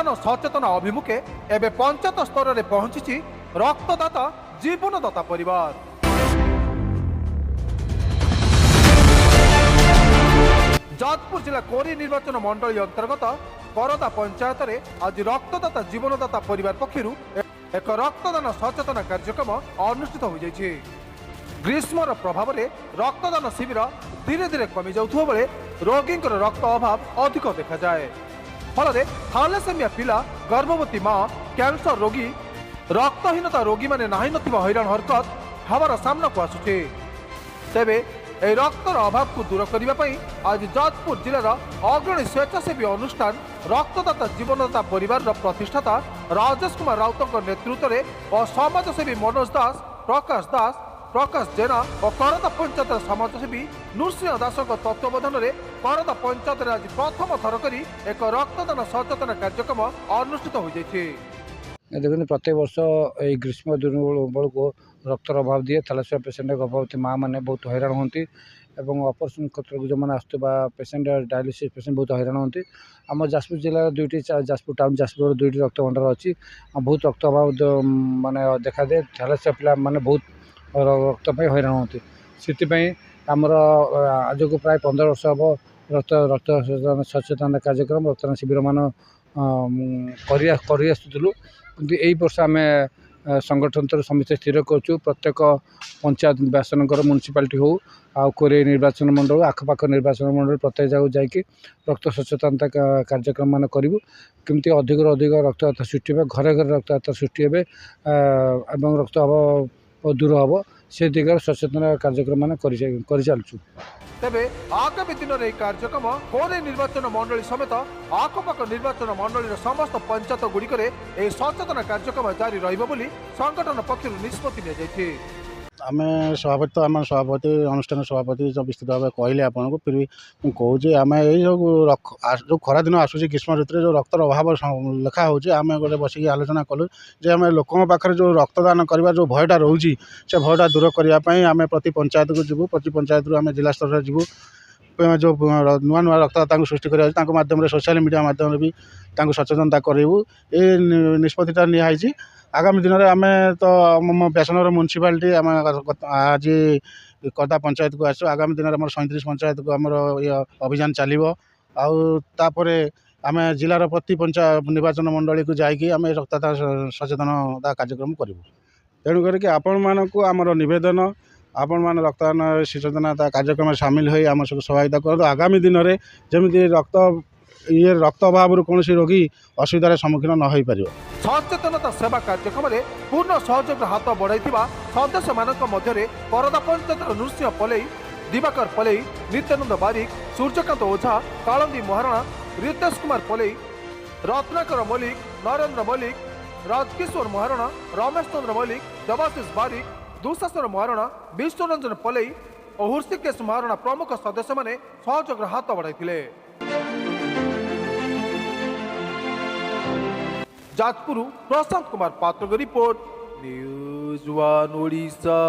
रक्तदान सचेतना अभिमुखे एवं पंचायत स्तर में पहुंची रक्तदाता जीवनदाता परिवार। जाजपुर जिला कोरी निर्वाचन मंडली अंतर्गत करदा पंचायत में आज रक्तदाता जीवनदाता परिवार पक्षर एक रक्तदान सचेतना कार्यक्रम अनुष्ठित हो जाइए। ग्रीष्मर प्रभाव में रक्तदान शिविर धीरे धीरे कमी जाउथुवा बेले रोगी रक्त अभाव अधिक देखा जाए। फल थालेसेमिया पिला, गर्भवती माँ, कैंसर रोगी, रक्तहीनता रोगी माने नाही नथिबा हैरान हरकत हमारा सामना को आसुचे। तेबे ए रक्तर अभाव को दूर करने आज जाजपुर जिलार अग्रणी स्वेच्छासेवी अनुष्ठान रक्तदाता जीवनदाता परिवार प्रतिष्ठाता राजेश कुमार राउत नेतृत्व में और समाजसेवी मनोज दास, प्रकाश जेना और करदा पंचायत समाजसेवी नृसिंह दास तत्वावधान में करदा पंचायत आज प्रथम थर कर एक रक्तदान सचेतना कार्यक्रम अनुष्ठित हो जाए। देखते प्रत्येक वर्ष ये ग्रीष्म दिन बेलू रक्तर अभाव दिए थैलेसेमिया पेसेंट गर्भवती माँ मैंने बहुत हैरान होती और ऑपरेशन क्षेत्र को जो मैंने आसुवा पेसेंट डायलिसिस पेसेंट बहुत हैरान होती। आम जाजपुर जिलार दुईटी जाजपुर टाउन जाजपुर दुईटी रक्त भंडार अच्छी बहुत रक्त अभाव माने देखा दे थैलेसेमिया पिला माने बहुत रक्त हैरान होती। से आमर आज को प्राय 15 वर्ष हम रक्त सचेतना कार्यक्रम रक्तदान शिविर मान करूँ कि यही वर्ष आम संगठन तर समिति स्थिर करूँ प्रत्येक पंचायत बासनगर म्युनिसिपालिटी हो आ कोरे निर्वाचन मंडल आखपाख निर्वाचन मंडल प्रत्येक जगह जाकि रक्त सचेतनता कार्यक्रम मान करूँ केमती अधिक अधिक रक्तदाता सृष्टि हे घरे घरे रक्तदाता सृष्टि हे और रक्त अभाव दूर हम से दिगरे सचेतना कार्यक्रम मान कर चलुँ। तेबे आगामी दिन में कार्यक्रम कोरे निर्वाचन मंडली समेत आखपाख निर्वाचन मंडली समस्त पंचायत गुड़िक सचेतना कार्यक्रम जारी रही संगठन पक्षर निष्पत्ति नि आम सभापति तो आम सभापति अनुष्ठान सभापति जो विस्तृत भाव कहले आपन को फिर भी मुझे आम जो खरा दिन आसूँ ग्रीष्म ऋतु जो रक्तर अभाव लेखा हो गोटे बसिक आलोचना कलु जे आम लोकों पाखे जो रक्तदान करने जो भयटा रोचे से भयटा दूर करने आम प्रति पंचायत को जीवु प्रति पंचायत रू आम जिला स्तर में जीवु जो नुआ नुआ रक्तदाता सृष्टि कर सोशल मीडिया माध्यम भी सचेतनता करूँ ये निष्पत्तिटा निजी। आगामी दिन में आम तो व्यासनगर म्युनिसिपालिटी आम आज करदा पंचायत को आसो आगामी दिन में 37 पंचायत को आमर ये अभियान चलो आउे आम जिलार प्रति पंचायत निर्वाचन मंडली को जाकि आम रक्तदाता सचेतनता कार्यक्रम करूँ। तेणुक आपण मानक आमर नवेदन आपण मान रक्तदान सचेतनता कार्यक्रम सामिल हो आम सब सहायता करूँ। आगामी दिन में जमी रक्त अभाव कौन रोगी असुविधार सम्मुखीन न हो पार सचेतनता सेवा कार्यक्रम में पूर्ण सहयोग हाथ बढ़ाई सदस्य मान मध्य करदा पंचायत नृसिंह पलई, दिवाकर पलई, नित्यानंद बारिक, सूर्यकांत ओझा, कालंदी महारणा, रितेश कुमार पलई, रत्नाकर मल्लिक, नरेंद्र मल्लिक, राजकिशोर महारणा, रमेश चंद्र मल्लिक, देवाशीष बारिक, दुशासन महारणा, विष्णुरंजन पलई और हृषिकेश महारणा प्रमुख सदस्य मैंने सहयोग हाथ बढ़ाई। जाजपुर प्रशांत कुमार पात्र रिपोर्ट न्यूज 1 ओडिशा।